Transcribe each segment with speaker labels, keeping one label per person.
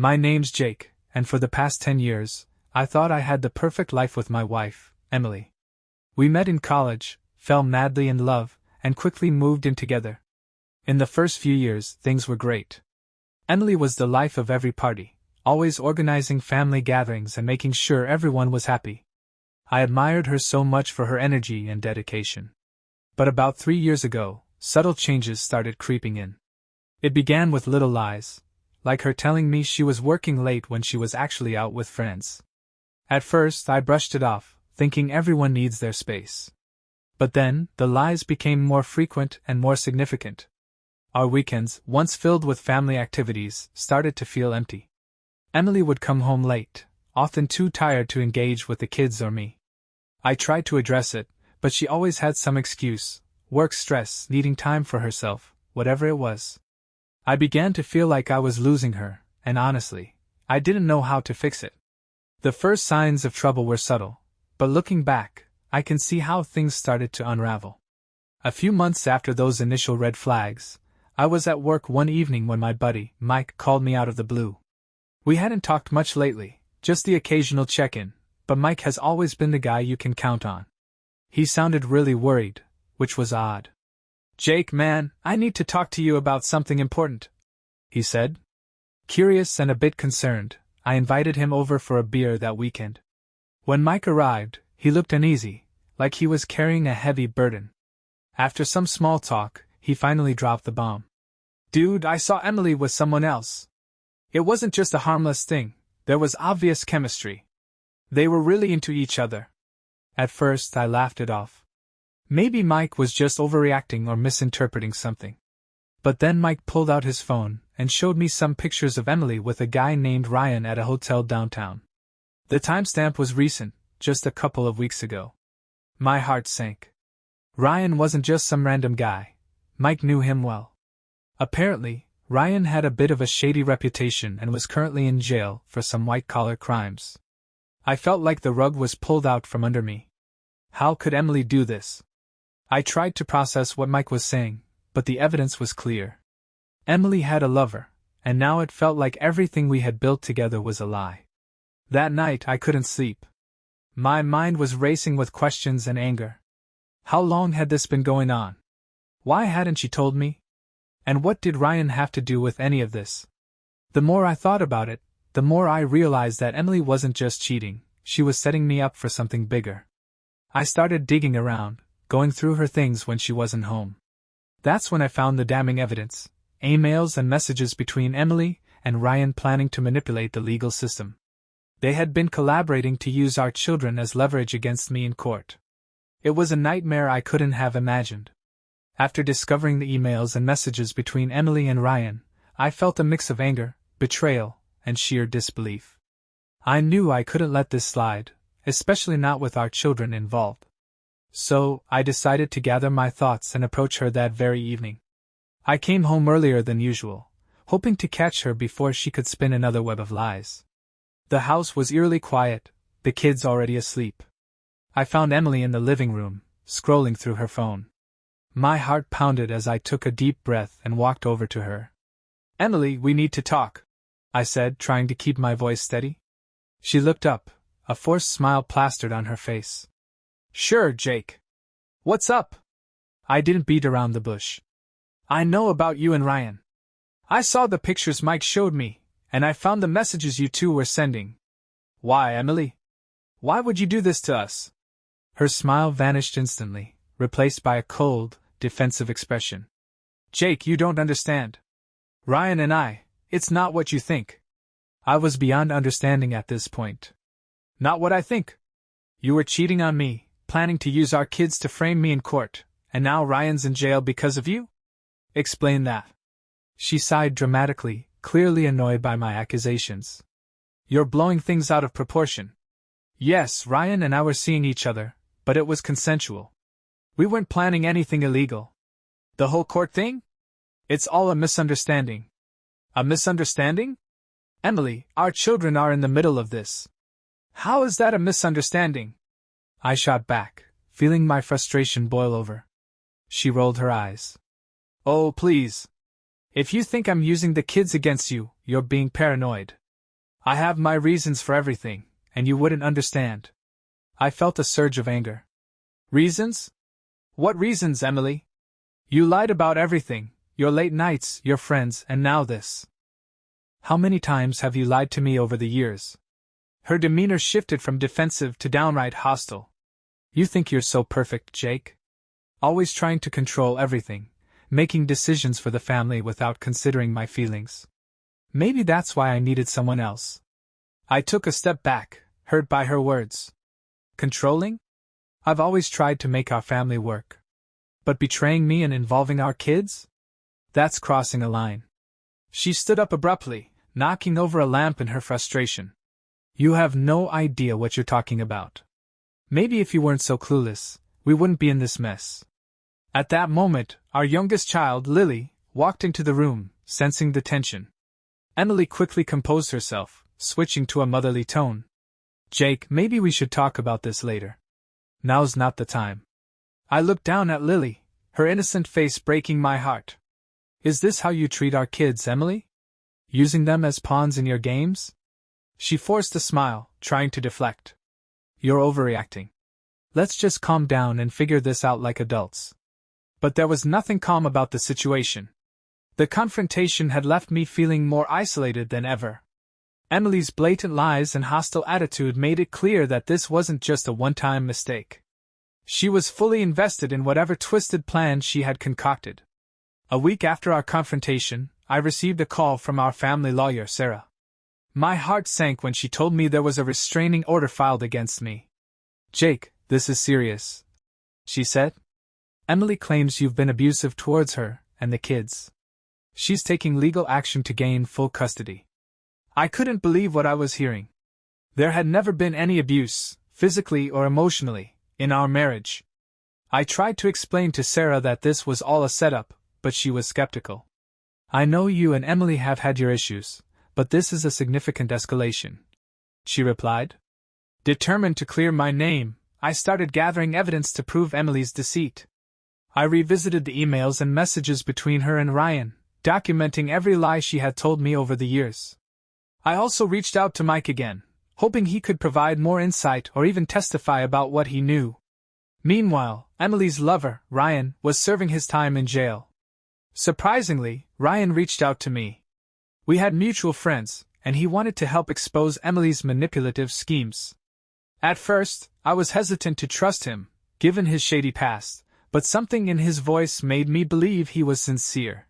Speaker 1: My name's Jake, and for the past 10 years, I thought I had the perfect life with my wife, Emily. We met in college, fell madly in love, and quickly moved in together. In the first few years, things were great. Emily was the life of every party, always organizing family gatherings and making sure everyone was happy. I admired her so much for her energy and dedication. But about 3 years ago, subtle changes started creeping in. It began with little lies, like her telling me she was working late when she was actually out with friends. At first, I brushed it off, thinking everyone needs their space. But then, the lies became more frequent and more significant. Our weekends, once filled with family activities, started to feel empty. Emily would come home late, often too tired to engage with the kids or me. I tried to address it, but she always had some excuse: work stress, needing time for herself, whatever it was. I began to feel like I was losing her, and honestly, I didn't know how to fix it. The first signs of trouble were subtle, but looking back, I can see how things started to unravel. A few months after those initial red flags, I was at work one evening when my buddy, Mike, called me out of the blue. We hadn't talked much lately, just the occasional check-in, but Mike has always been the guy you can count on. He sounded really worried, which was odd. "Jake, man, I need to talk to you about something important," he said. Curious and a bit concerned, I invited him over for a beer that weekend. When Mike arrived, he looked uneasy, like he was carrying a heavy burden. After some small talk, he finally dropped the bomb. "Dude, I saw Emily with someone else. It wasn't just a harmless thing, there was obvious chemistry. They were really into each other." At first, I laughed it off. Maybe Mike was just overreacting or misinterpreting something. But then Mike pulled out his phone and showed me some pictures of Emily with a guy named Ryan at a hotel downtown. The timestamp was recent, just a couple of weeks ago. My heart sank. Ryan wasn't just some random guy. Mike knew him well. Apparently, Ryan had a bit of a shady reputation and was currently in jail for some white-collar crimes. I felt like the rug was pulled out from under me. How could Emily do this? I tried to process what Mike was saying, but the evidence was clear. Emily had a lover, and now it felt like everything we had built together was a lie. That night I couldn't sleep. My mind was racing with questions and anger. How long had this been going on? Why hadn't she told me? And what did Ryan have to do with any of this? The more I thought about it, the more I realized that Emily wasn't just cheating, she was setting me up for something bigger. I started digging around, going through her things when she wasn't home. That's when I found the damning evidence: emails and messages between Emily and Ryan planning to manipulate the legal system. They had been collaborating to use our children as leverage against me in court. It was a nightmare I couldn't have imagined. After discovering the emails and messages between Emily and Ryan, I felt a mix of anger, betrayal, and sheer disbelief. I knew I couldn't let this slide, especially not with our children involved. So, I decided to gather my thoughts and approach her that very evening. I came home earlier than usual, hoping to catch her before she could spin another web of lies. The house was eerily quiet, the kids already asleep. I found Emily in the living room, scrolling through her phone. My heart pounded as I took a deep breath and walked over to her. "Emily, we need to talk," I said, trying to keep my voice steady. She looked up, a forced smile plastered on her face. "Sure, Jake. What's up?" I didn't beat around the bush. "I know about you and Ryan. I saw the pictures Mike showed me, and I found the messages you two were sending. Why, Emily? Why would you do this to us?" Her smile vanished instantly, replaced by a cold, defensive expression. "Jake, you don't understand. Ryan and I, it's not what you think." I was beyond understanding at this point. "Not what I think? You were cheating on me, planning to use our kids to frame me in court, and now Ryan's in jail because of you? Explain that." She sighed dramatically, clearly annoyed by my accusations. "You're blowing things out of proportion. Yes, Ryan and I were seeing each other, but it was consensual. We weren't planning anything illegal. The whole court thing? It's all a misunderstanding." "A misunderstanding? Emily, our children are in the middle of this. How is that a misunderstanding?" I shot back, feeling my frustration boil over. She rolled her eyes. "Oh, please. If you think I'm using the kids against you, you're being paranoid," I have my reasons for everything, and you wouldn't understand. I felt a surge of anger. Reasons? What reasons, Emily? You lied about everything, your late nights, your friends, and now this. How many times have you lied to me over the years? Her demeanor shifted from defensive to downright hostile. You think you're so perfect, Jake? Always trying to control everything, making decisions for the family without considering my feelings. Maybe that's why I needed someone else. I took a step back, hurt by her words. Controlling? I've always tried to make our family work. But betraying me and involving our kids? That's crossing a line. She stood up abruptly, knocking over a lamp in her frustration. You have no idea what you're talking about. Maybe if you weren't so clueless, we wouldn't be in this mess. At that moment, our youngest child, Lily, walked into the room, sensing the tension. Emily quickly composed herself, switching to a motherly tone. Jake, maybe we should talk about this later. Now's not the time. I looked down at Lily, her innocent face breaking my heart. Is this how you treat our kids, Emily? Using them as pawns in your games? She forced a smile, trying to deflect. You're overreacting. Let's just calm down and figure this out like adults. But there was nothing calm about the situation. The confrontation had left me feeling more isolated than ever. Emily's blatant lies and hostile attitude made it clear that this wasn't just a one-time mistake. She was fully invested in whatever twisted plan she had concocted. A week after our confrontation, I received a call from our family lawyer, Sarah. My heart sank when she told me there was a restraining order filed against me. Jake, this is serious, she said. Emily claims you've been abusive towards her and the kids. She's taking legal action to gain full custody. I couldn't believe what I was hearing. There had never been any abuse, physically or emotionally, in our marriage. I tried to explain to Sarah that this was all a setup, but she was skeptical. I know you and Emily have had your issues, but this is a significant escalation, she replied. Determined to clear my name, I started gathering evidence to prove Emily's deceit. I revisited the emails and messages between her and Ryan, documenting every lie she had told me over the years. I also reached out to Mike again, hoping he could provide more insight or even testify about what he knew. Meanwhile, Emily's lover, Ryan, was serving his time in jail. Surprisingly, Ryan reached out to me. We had mutual friends, and he wanted to help expose Emily's manipulative schemes. At first, I was hesitant to trust him, given his shady past, but something in his voice made me believe he was sincere.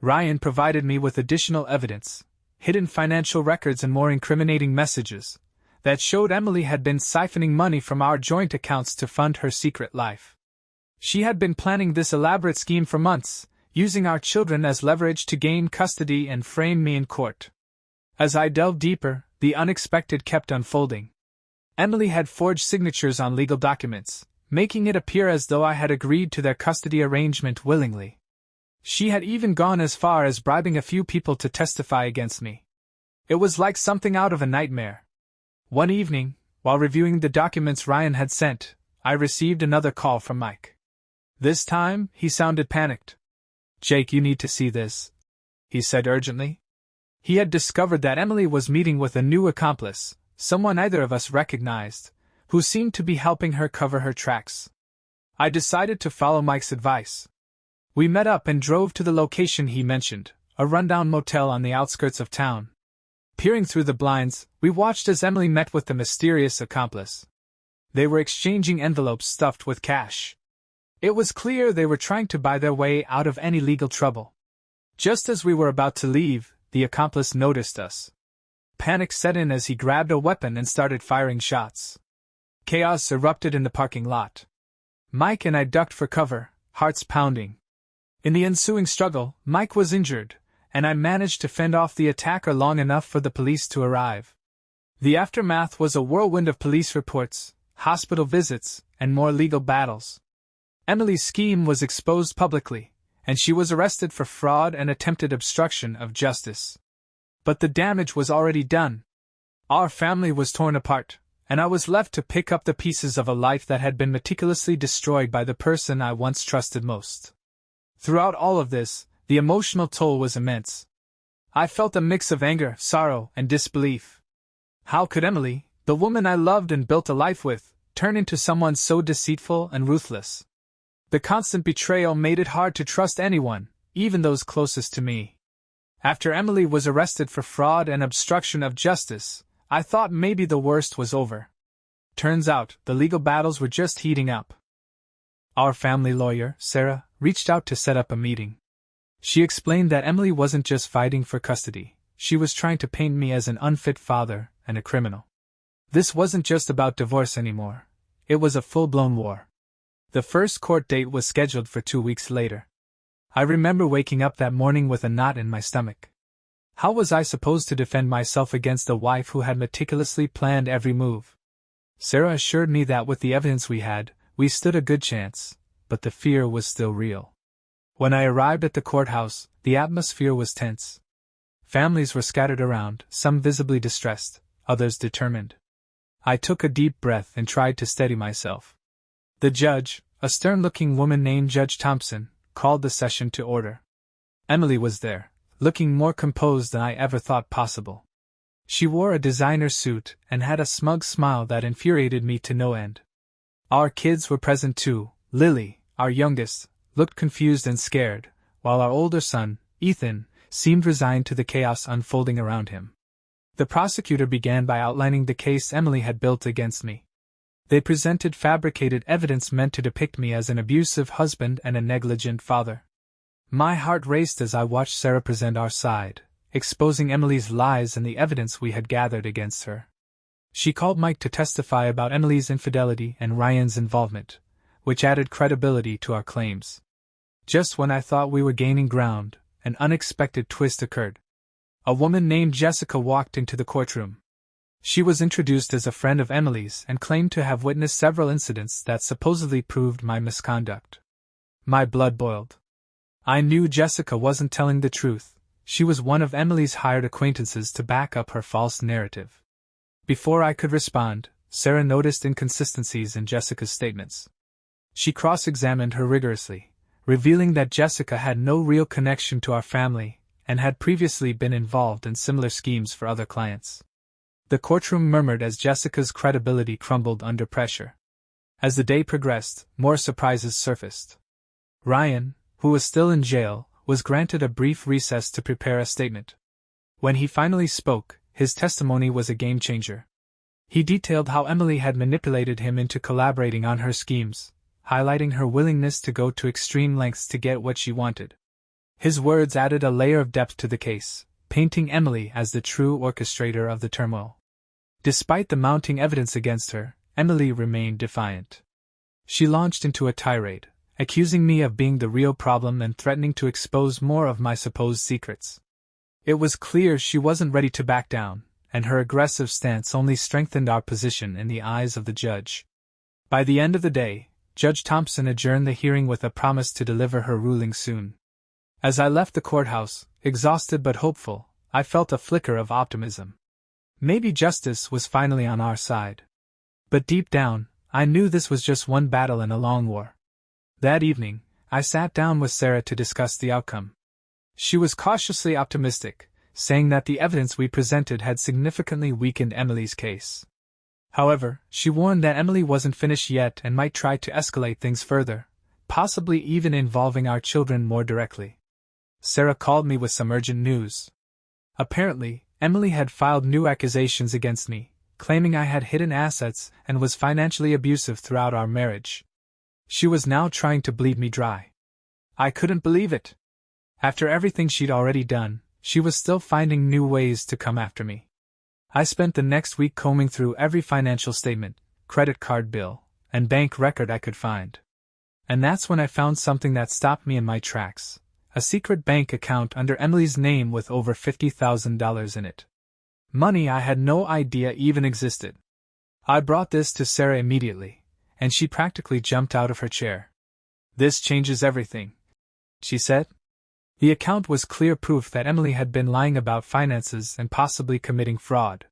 Speaker 1: Ryan provided me with additional evidence, hidden financial records and more incriminating messages, that showed Emily had been siphoning money from our joint accounts to fund her secret life. She had been planning this elaborate scheme for months, using our children as leverage to gain custody and frame me in court. As I delved deeper, the unexpected kept unfolding. Emily had forged signatures on legal documents, making it appear as though I had agreed to their custody arrangement willingly. She had even gone as far as bribing a few people to testify against me. It was like something out of a nightmare. One evening, while reviewing the documents Ryan had sent, I received another call from Mike. This time, he sounded panicked. Jake, you need to see this, he said urgently. He had discovered that Emily was meeting with a new accomplice, someone neither of us recognized, who seemed to be helping her cover her tracks. I decided to follow Mike's advice. We met up and drove to the location he mentioned, a rundown motel on the outskirts of town. Peering through the blinds, we watched as Emily met with the mysterious accomplice. They were exchanging envelopes stuffed with cash. It was clear they were trying to buy their way out of any legal trouble. Just as we were about to leave, the accomplice noticed us. Panic set in as he grabbed a weapon and started firing shots. Chaos erupted in the parking lot. Mike and I ducked for cover, hearts pounding. In the ensuing struggle, Mike was injured, and I managed to fend off the attacker long enough for the police to arrive. The aftermath was a whirlwind of police reports, hospital visits, and more legal battles. Emily's scheme was exposed publicly, and she was arrested for fraud and attempted obstruction of justice. But the damage was already done. Our family was torn apart, and I was left to pick up the pieces of a life that had been meticulously destroyed by the person I once trusted most. Throughout all of this, the emotional toll was immense. I felt a mix of anger, sorrow, and disbelief. How could Emily, the woman I loved and built a life with, turn into someone so deceitful and ruthless? The constant betrayal made it hard to trust anyone, even those closest to me. After Emily was arrested for fraud and obstruction of justice, I thought maybe the worst was over. Turns out, the legal battles were just heating up. Our family lawyer, Sarah, reached out to set up a meeting. She explained that Emily wasn't just fighting for custody, she was trying to paint me as an unfit father and a criminal. This wasn't just about divorce anymore. It was a full-blown war. The first court date was scheduled for 2 weeks later. I remember waking up that morning with a knot in my stomach. How was I supposed to defend myself against a wife who had meticulously planned every move? Sarah assured me that with the evidence we had, we stood a good chance, but the fear was still real. When I arrived at the courthouse, the atmosphere was tense. Families were scattered around, some visibly distressed, others determined. I took a deep breath and tried to steady myself. The judge, a stern-looking woman named Judge Thompson, called the session to order. Emily was there, looking more composed than I ever thought possible. She wore a designer suit and had a smug smile that infuriated me to no end. Our kids were present too. Lily, our youngest, looked confused and scared, while our older son, Ethan, seemed resigned to the chaos unfolding around him. The prosecutor began by outlining the case Emily had built against me. They presented fabricated evidence meant to depict me as an abusive husband and a negligent father. My heart raced as I watched Sarah present our side, exposing Emily's lies and the evidence we had gathered against her. She called Mike to testify about Emily's infidelity and Ryan's involvement, which added credibility to our claims. Just when I thought we were gaining ground, an unexpected twist occurred. A woman named Jessica walked into the courtroom. She was introduced as a friend of Emily's and claimed to have witnessed several incidents that supposedly proved my misconduct. My blood boiled. I knew Jessica wasn't telling the truth. She was one of Emily's hired acquaintances to back up her false narrative. Before I could respond, Sarah noticed inconsistencies in Jessica's statements. She cross-examined her rigorously, revealing that Jessica had no real connection to our family and had previously been involved in similar schemes for other clients. The courtroom murmured as Jessica's credibility crumbled under pressure. As the day progressed, more surprises surfaced. Ryan, who was still in jail, was granted a brief recess to prepare a statement. When he finally spoke, his testimony was a game-changer. He detailed how Emily had manipulated him into collaborating on her schemes, highlighting her willingness to go to extreme lengths to get what she wanted. His words added a layer of depth to the case, painting Emily as the true orchestrator of the turmoil. Despite the mounting evidence against her, Emily remained defiant. She launched into a tirade, accusing me of being the real problem and threatening to expose more of my supposed secrets. It was clear she wasn't ready to back down, and her aggressive stance only strengthened our position in the eyes of the judge. By the end of the day, Judge Thompson adjourned the hearing with a promise to deliver her ruling soon. As I left the courthouse, exhausted but hopeful, I felt a flicker of optimism. Maybe justice was finally on our side. But deep down, I knew this was just one battle in a long war. That evening, I sat down with Sarah to discuss the outcome. She was cautiously optimistic, saying that the evidence we presented had significantly weakened Emily's case. However, she warned that Emily wasn't finished yet and might try to escalate things further, possibly even involving our children more directly. Sarah called me with some urgent news. Apparently, Emily had filed new accusations against me, claiming I had hidden assets and was financially abusive throughout our marriage. She was now trying to bleed me dry. I couldn't believe it. After everything she'd already done, she was still finding new ways to come after me. I spent the next week combing through every financial statement, credit card bill, and bank record I could find. And that's when I found something that stopped me in my tracks. A secret bank account under Emily's name with over $50,000 in it. Money I had no idea even existed. I brought this to Sarah immediately, and she practically jumped out of her chair. "This changes everything," she said. The account was clear proof that Emily had been lying about finances and possibly committing fraud.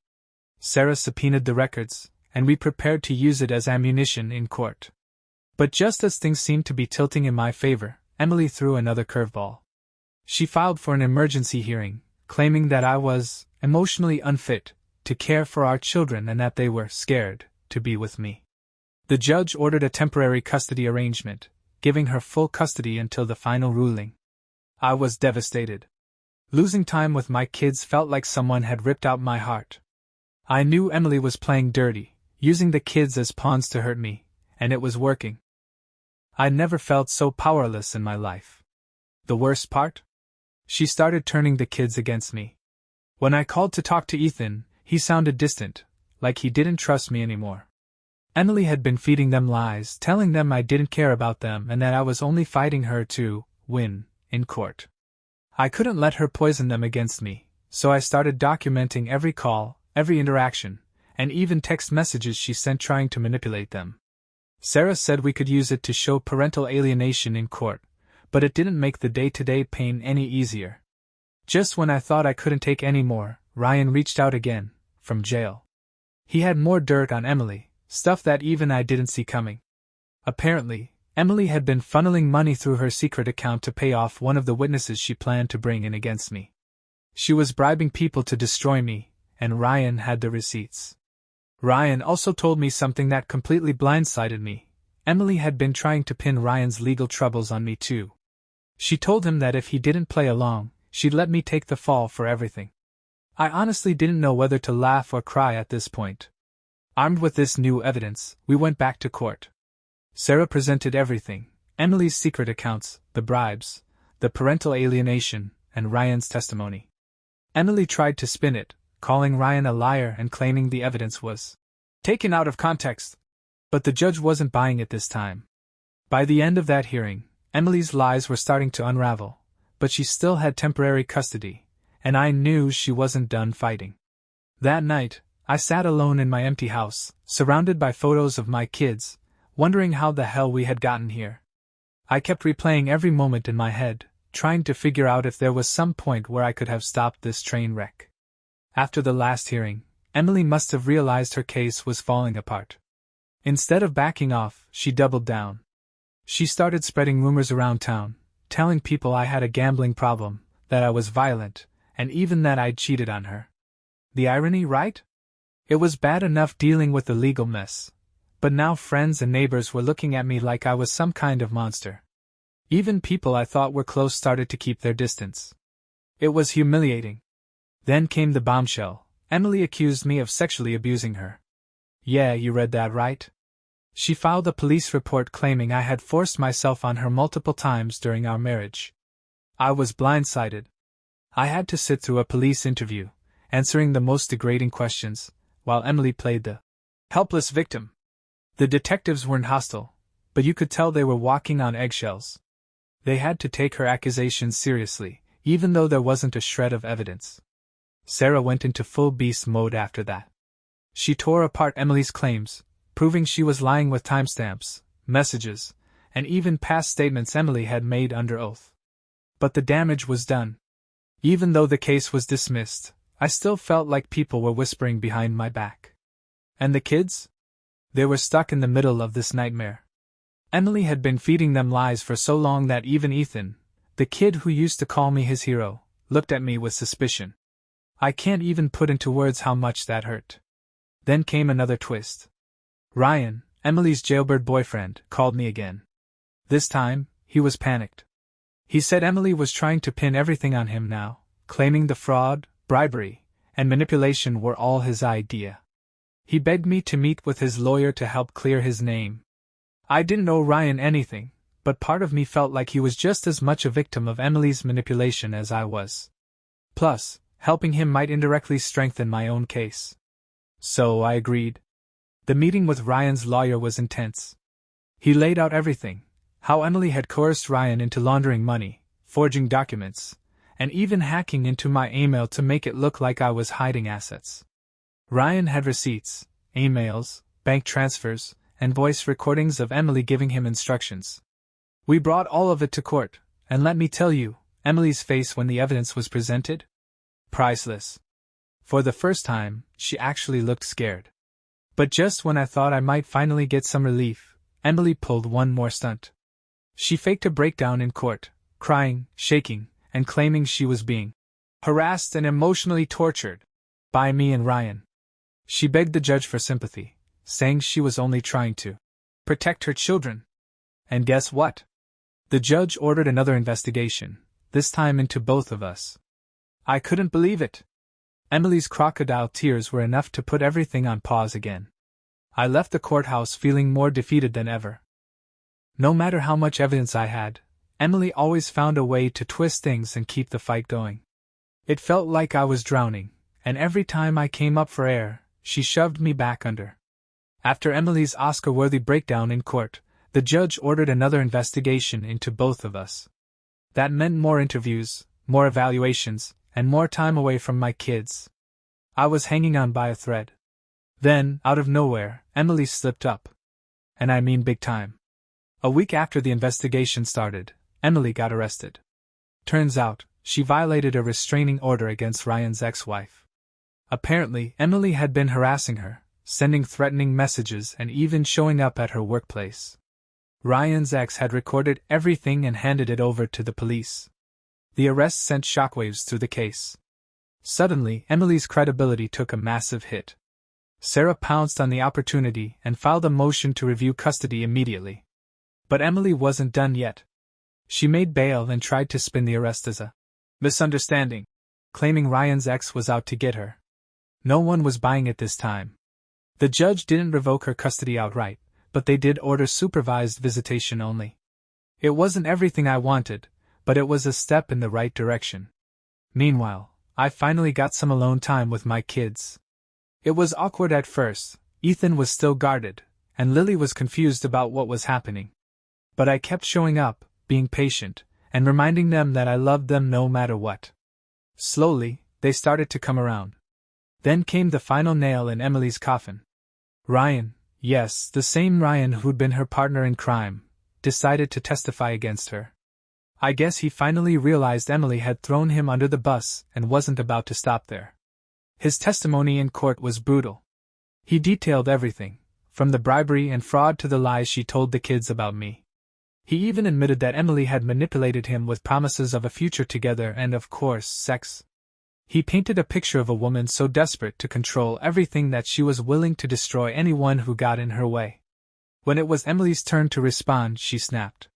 Speaker 1: Sarah subpoenaed the records, and we prepared to use it as ammunition in court. But just as things seemed to be tilting in my favor, Emily threw another curveball. She filed for an emergency hearing, claiming that I was emotionally unfit, to care for our children, and that they were scared to be with me. The judge ordered a temporary custody arrangement, giving her full custody until the final ruling. I was devastated. Losing time with my kids felt like someone had ripped out my heart. I knew Emily was playing dirty, using the kids as pawns to hurt me, and it was working. I never felt so powerless in my life. The worst part? She started turning the kids against me. When I called to talk to Ethan, he sounded distant, like he didn't trust me anymore. Emily had been feeding them lies, telling them I didn't care about them and that I was only fighting her to win in court. I couldn't let her poison them against me, so I started documenting every call, every interaction, and even text messages she sent trying to manipulate them. Sarah said we could use it to show parental alienation in court, but it didn't make the day-to-day pain any easier. Just when I thought I couldn't take any more, Ryan reached out again, from jail. He had more dirt on Emily, stuff that even I didn't see coming. Apparently, Emily had been funneling money through her secret account to pay off one of the witnesses she planned to bring in against me. She was bribing people to destroy me, and Ryan had the receipts. Ryan also told me something that completely blindsided me. Emily had been trying to pin Ryan's legal troubles on me too. She told him that if he didn't play along, she'd let me take the fall for everything. I honestly didn't know whether to laugh or cry at this point. Armed with this new evidence, we went back to court. Sarah presented everything: Emily's secret accounts, the bribes, the parental alienation, and Ryan's testimony. Emily tried to spin it, calling Ryan a liar and claiming the evidence was taken out of context. But the judge wasn't buying it this time. By the end of that hearing, Emily's lies were starting to unravel, but she still had temporary custody, and I knew she wasn't done fighting. That night, I sat alone in my empty house, surrounded by photos of my kids, wondering how the hell we had gotten here. I kept replaying every moment in my head, trying to figure out if there was some point where I could have stopped this train wreck. After the last hearing, Emily must have realized her case was falling apart. Instead of backing off, she doubled down. She started spreading rumors around town, telling people I had a gambling problem, that I was violent, and even that I'd cheated on her. The irony, right? It was bad enough dealing with the legal mess, but now friends and neighbors were looking at me like I was some kind of monster. Even people I thought were close started to keep their distance. It was humiliating. Then came the bombshell. Emily accused me of sexually abusing her. Yeah, you read that right. She filed a police report claiming I had forced myself on her multiple times during our marriage. I was blindsided. I had to sit through a police interview, answering the most degrading questions, while Emily played the helpless victim. The detectives weren't hostile, but you could tell they were walking on eggshells. They had to take her accusations seriously, even though there wasn't a shred of evidence. Sarah went into full beast mode after that. She tore apart Emily's claims, proving she was lying with timestamps, messages, and even past statements Emily had made under oath. But the damage was done. Even though the case was dismissed, I still felt like people were whispering behind my back. And the kids? They were stuck in the middle of this nightmare. Emily had been feeding them lies for so long that even Ethan, the kid who used to call me his hero, looked at me with suspicion. I can't even put into words how much that hurt. Then came another twist. Ryan, Emily's jailbird boyfriend, called me again. This time, he was panicked. He said Emily was trying to pin everything on him now, claiming the fraud, bribery, and manipulation were all his idea. He begged me to meet with his lawyer to help clear his name. I didn't owe Ryan anything, but part of me felt like he was just as much a victim of Emily's manipulation as I was. Plus, helping him might indirectly strengthen my own case. So I agreed. The meeting with Ryan's lawyer was intense. He laid out everything: how Emily had coerced Ryan into laundering money, forging documents, and even hacking into my email to make it look like I was hiding assets. Ryan had receipts, emails, bank transfers, and voice recordings of Emily giving him instructions. We brought all of it to court, and let me tell you, Emily's face when the evidence was presented? Priceless. For the first time, she actually looked scared. But just when I thought I might finally get some relief, Emily pulled one more stunt. She faked a breakdown in court, crying, shaking, and claiming she was being harassed and emotionally tortured by me and Ryan. She begged the judge for sympathy, saying she was only trying to protect her children. And guess what? The judge ordered another investigation, this time into both of us. I couldn't believe it. Emily's crocodile tears were enough to put everything on pause again. I left the courthouse feeling more defeated than ever. No matter how much evidence I had, Emily always found a way to twist things and keep the fight going. It felt like I was drowning, and every time I came up for air, she shoved me back under. After Emily's Oscar-worthy breakdown in court, the judge ordered another investigation into both of us. That meant more interviews, more evaluations, and more time away from my kids. I was hanging on by a thread. Then, out of nowhere, Emily slipped up. And I mean big time. A week after the investigation started, Emily got arrested. Turns out, she violated a restraining order against Ryan's ex-wife. Apparently, Emily had been harassing her, sending threatening messages and even showing up at her workplace. Ryan's ex had recorded everything and handed it over to the police. The arrest sent shockwaves through the case. Suddenly, Emily's credibility took a massive hit. Sarah pounced on the opportunity and filed a motion to review custody immediately. But Emily wasn't done yet. She made bail and tried to spin the arrest as a misunderstanding, claiming Ryan's ex was out to get her. No one was buying it this time. The judge didn't revoke her custody outright, but they did order supervised visitation only. It wasn't everything I wanted, but it was a step in the right direction. Meanwhile, I finally got some alone time with my kids. It was awkward at first. Ethan was still guarded, and Lily was confused about what was happening. But I kept showing up, being patient, and reminding them that I loved them no matter what. Slowly, they started to come around. Then came the final nail in Emily's coffin. Ryan, yes, the same Ryan who'd been her partner in crime, decided to testify against her. I guess he finally realized Emily had thrown him under the bus and wasn't about to stop there. His testimony in court was brutal. He detailed everything, from the bribery and fraud to the lies she told the kids about me. He even admitted that Emily had manipulated him with promises of a future together and, of course, sex. He painted a picture of a woman so desperate to control everything that she was willing to destroy anyone who got in her way. When it was Emily's turn to respond, she snapped.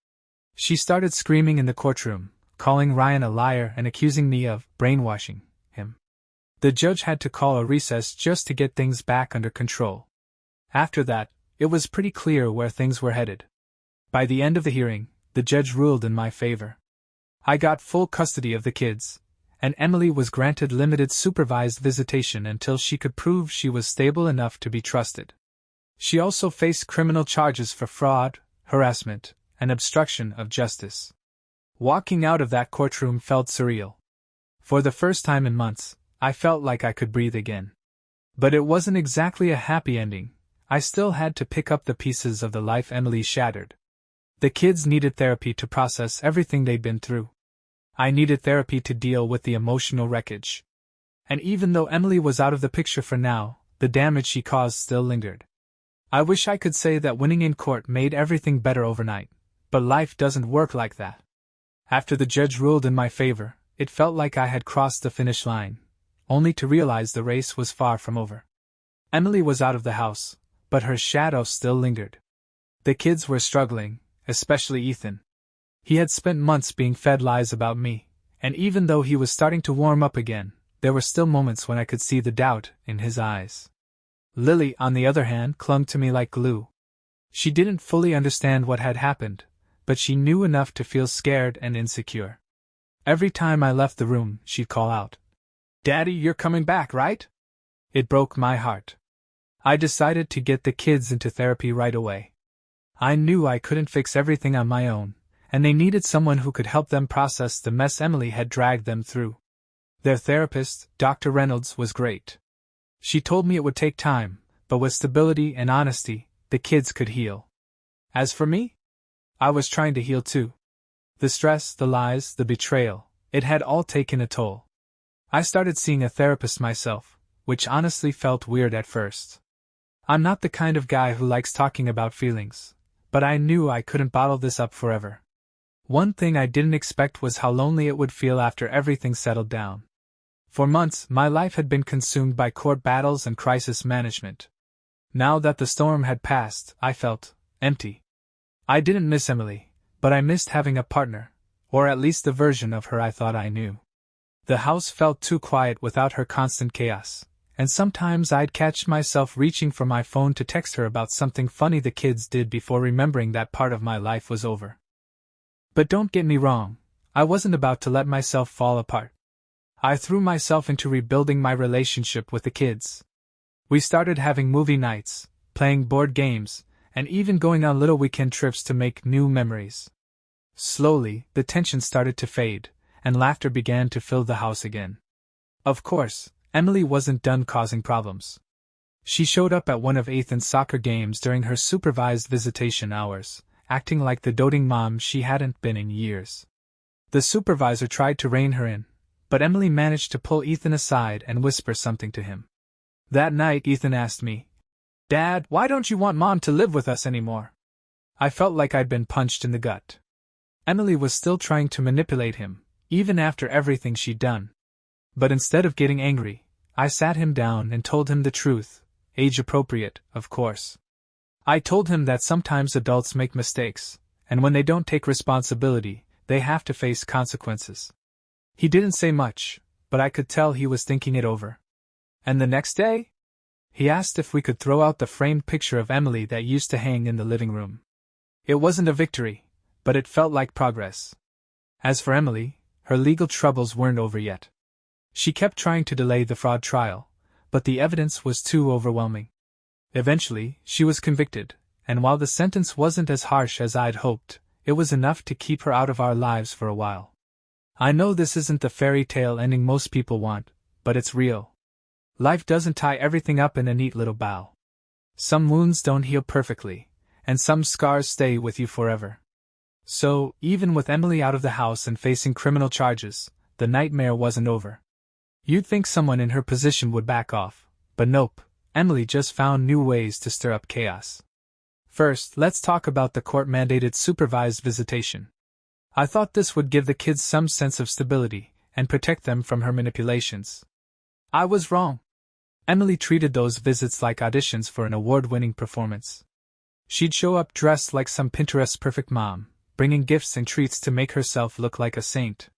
Speaker 1: She started screaming in the courtroom, calling Ryan a liar and accusing me of brainwashing him. The judge had to call a recess just to get things back under control. After that, it was pretty clear where things were headed. By the end of the hearing, the judge ruled in my favor. I got full custody of the kids, and Emily was granted limited supervised visitation until she could prove she was stable enough to be trusted. She also faced criminal charges for fraud, harassment, and obstruction of justice. Walking out of that courtroom felt surreal. For the first time in months, I felt like I could breathe again. But it wasn't exactly a happy ending. I still had to pick up the pieces of the life Emily shattered. The kids needed therapy to process everything they'd been through. I needed therapy to deal with the emotional wreckage. And even though Emily was out of the picture for now, the damage she caused still lingered. I wish I could say that winning in court made everything better overnight, but life doesn't work like that. After the judge ruled in my favor, it felt like I had crossed the finish line, only to realize the race was far from over. Emily was out of the house, but her shadow still lingered. The kids were struggling, especially Ethan. He had spent months being fed lies about me, and even though he was starting to warm up again, there were still moments when I could see the doubt in his eyes. Lily, on the other hand, clung to me like glue. She didn't fully understand what had happened, but she knew enough to feel scared and insecure. Every time I left the room, she'd call out, "Daddy, you're coming back, right?" It broke my heart. I decided to get the kids into therapy right away. I knew I couldn't fix everything on my own, and they needed someone who could help them process the mess Emily had dragged them through. Their therapist, Dr. Reynolds, was great. She told me it would take time, but with stability and honesty, the kids could heal. As for me, I was trying to heal too. The stress, the lies, the betrayal, it had all taken a toll. I started seeing a therapist myself, which honestly felt weird at first. I'm not the kind of guy who likes talking about feelings, but I knew I couldn't bottle this up forever. One thing I didn't expect was how lonely it would feel after everything settled down. For months, my life had been consumed by court battles and crisis management. Now that the storm had passed, I felt empty. I didn't miss Emily, but I missed having a partner, or at least the version of her I thought I knew. The house felt too quiet without her constant chaos, and sometimes I'd catch myself reaching for my phone to text her about something funny the kids did before remembering that part of my life was over. But don't get me wrong, I wasn't about to let myself fall apart. I threw myself into rebuilding my relationship with the kids. We started having movie nights, playing board games, and even going on little weekend trips to make new memories. Slowly, the tension started to fade, and laughter began to fill the house again. Of course, Emily wasn't done causing problems. She showed up at one of Ethan's soccer games during her supervised visitation hours, acting like the doting mom she hadn't been in years. The supervisor tried to rein her in, but Emily managed to pull Ethan aside and whisper something to him. That night, Ethan asked me, "Dad, why don't you want Mom to live with us anymore?" I felt like I'd been punched in the gut. Emily was still trying to manipulate him, even after everything she'd done. But instead of getting angry, I sat him down and told him the truth, age-appropriate, of course. I told him that sometimes adults make mistakes, and when they don't take responsibility, they have to face consequences. He didn't say much, but I could tell he was thinking it over. And the next day? He asked if we could throw out the framed picture of Emily that used to hang in the living room. It wasn't a victory, but it felt like progress. As for Emily, her legal troubles weren't over yet. She kept trying to delay the fraud trial, but the evidence was too overwhelming. Eventually, she was convicted, and while the sentence wasn't as harsh as I'd hoped, it was enough to keep her out of our lives for a while. I know this isn't the fairy tale ending most people want, but it's real. Life doesn't tie everything up in a neat little bow. Some wounds don't heal perfectly, and some scars stay with you forever. So, even with Emily out of the house and facing criminal charges, the nightmare wasn't over. You'd think someone in her position would back off, but nope, Emily just found new ways to stir up chaos. First, let's talk about the court-mandated supervised visitation. I thought this would give the kids some sense of stability and protect them from her manipulations. I was wrong. Emily treated those visits like auditions for an award-winning performance. She'd show up dressed like some Pinterest-perfect mom, bringing gifts and treats to make herself look like a saint.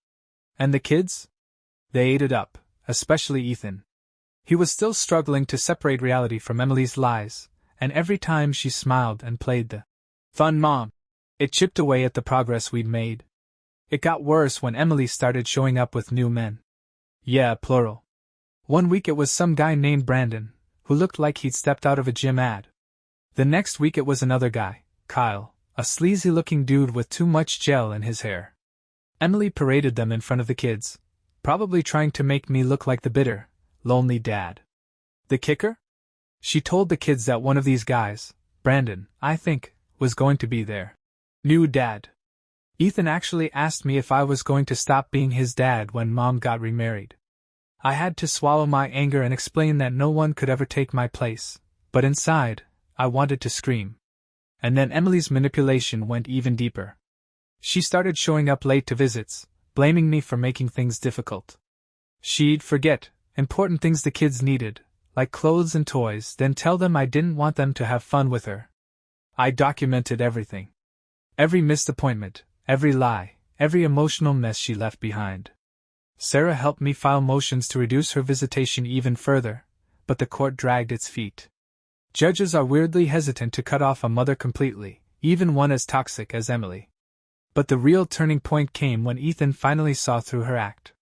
Speaker 1: And the kids? They ate it up, especially Ethan. He was still struggling to separate reality from Emily's lies, and every time she smiled and played the fun mom, it chipped away at the progress we'd made. It got worse when Emily started showing up with new men. Yeah, plural. One week it was some guy named Brandon, who looked like he'd stepped out of a gym ad. The next week it was another guy, Kyle, a sleazy-looking dude with too much gel in his hair. Emily paraded them in front of the kids, probably trying to make me look like the bitter, lonely dad. The kicker? She told the kids that one of these guys, Brandon, I think, was going to be their new dad. Ethan actually asked me if I was going to stop being his dad when Mom got remarried. I had to swallow my anger and explain that no one could ever take my place, but inside, I wanted to scream. And then Emily's manipulation went even deeper. She started showing up late to visits, blaming me for making things difficult. She'd forget important things the kids needed, like clothes and toys, then tell them I didn't want them to have fun with her. I documented everything. Every missed appointment, every lie, every emotional mess she left behind. Sarah helped me file motions to reduce her visitation even further, but the court dragged its feet. Judges are weirdly hesitant to cut off a mother completely, even one as toxic as Emily. But the real turning point came when Ethan finally saw through her act.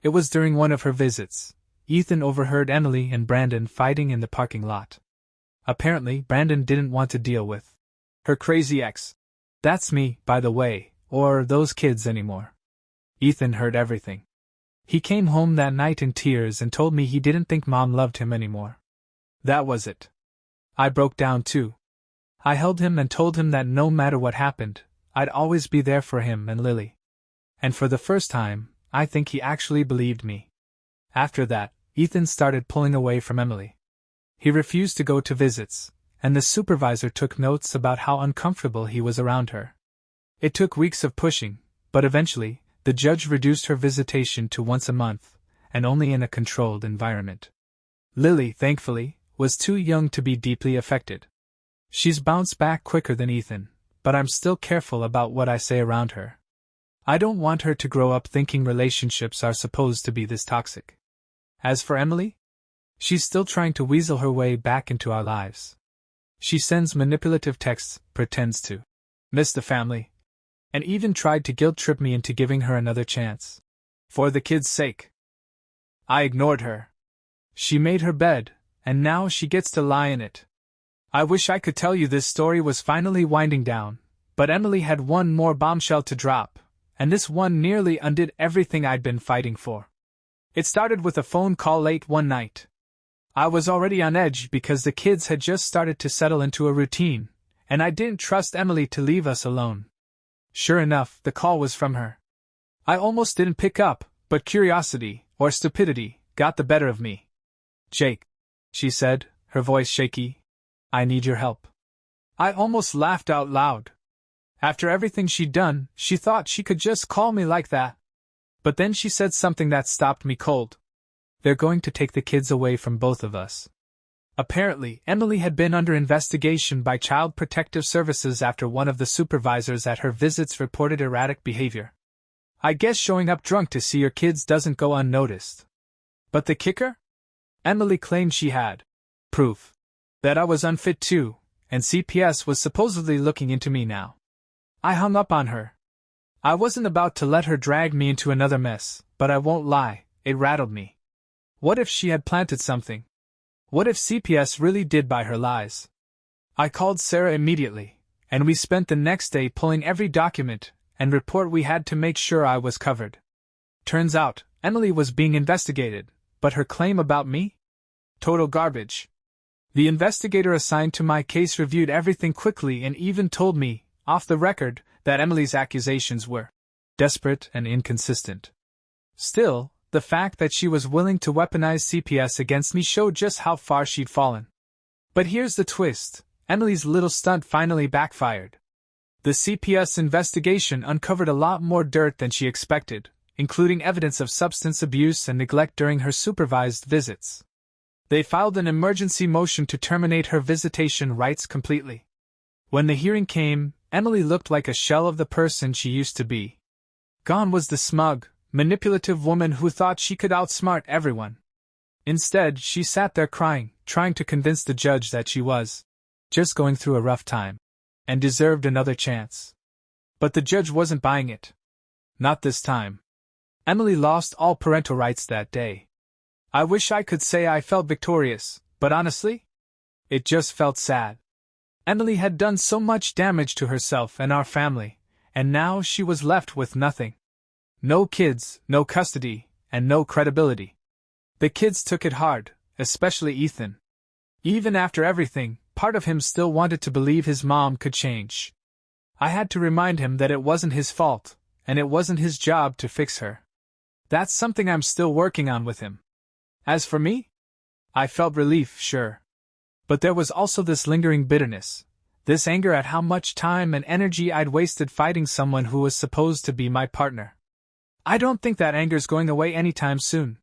Speaker 1: It was during one of her visits. Ethan overheard Emily and Brandon fighting in the parking lot. Apparently, Brandon didn't want to deal with her crazy ex. That's me, by the way, or those kids anymore. Ethan heard everything. He came home that night in tears and told me he didn't think Mom loved him anymore. That was it. I broke down too. I held him and told him that no matter what happened, I'd always be there for him and Lily. And for the first time, I think he actually believed me. After that, Ethan started pulling away from Emily. He refused to go to visits, and the supervisor took notes about how uncomfortable he was around her. It took weeks of pushing, but eventually, the judge reduced her visitation to once a month, and only in a controlled environment. Lily, thankfully, was too young to be deeply affected. She's bounced back quicker than Ethan, but I'm still careful about what I say around her. I don't want her to grow up thinking relationships are supposed to be this toxic. As for Emily, she's still trying to weasel her way back into our lives. She sends manipulative texts, pretends to miss the family, and even tried to guilt-trip me into giving her another chance. For the kids' sake. I ignored her. She made her bed, and now she gets to lie in it. I wish I could tell you this story was finally winding down, but Emily had one more bombshell to drop, and this one nearly undid everything I'd been fighting for. It started with a phone call late one night. I was already on edge because the kids had just started to settle into a routine, and I didn't trust Emily to leave us alone. Sure enough, the call was from her. I almost didn't pick up, but curiosity, or stupidity, got the better of me. "Jake," she said, her voice shaky, "I need your help." I almost laughed out loud. After everything she'd done, she thought she could just call me like that. But then she said something that stopped me cold. "They're going to take the kids away from both of us." Apparently, Emily had been under investigation by Child Protective Services after one of the supervisors at her visits reported erratic behavior. I guess showing up drunk to see your kids doesn't go unnoticed. But the kicker? Emily claimed she had proof that I was unfit too, and CPS was supposedly looking into me now. I hung up on her. I wasn't about to let her drag me into another mess, but I won't lie, it rattled me. What if she had planted something? What if CPS really did buy her lies? I called Sarah immediately, and we spent the next day pulling every document and report we had to make sure I was covered. Turns out, Emily was being investigated, but her claim about me? Total garbage. The investigator assigned to my case reviewed everything quickly and even told me, off the record, that Emily's accusations were desperate and inconsistent. Still, the fact that she was willing to weaponize CPS against me showed just how far she'd fallen. But here's the twist. Emily's little stunt finally backfired. The CPS investigation uncovered a lot more dirt than she expected, including evidence of substance abuse and neglect during her supervised visits. They filed an emergency motion to terminate her visitation rights completely. When the hearing came, Emily looked like a shell of the person she used to be. Gone was the smug, manipulative woman who thought she could outsmart everyone. Instead, she sat there crying, trying to convince the judge that she was just going through a rough time and deserved another chance. But the judge wasn't buying it. Not this time. Emily lost all parental rights that day. I wish I could say I felt victorious, but honestly, it just felt sad. Emily had done so much damage to herself and our family, and now she was left with nothing. No kids, no custody, and no credibility. The kids took it hard, especially Ethan. Even after everything, part of him still wanted to believe his mom could change. I had to remind him that it wasn't his fault, and it wasn't his job to fix her. That's something I'm still working on with him. As for me? I felt relief, sure. But there was also this lingering bitterness, this anger at how much time and energy I'd wasted fighting someone who was supposed to be my partner. I don't think that anger's going away anytime soon.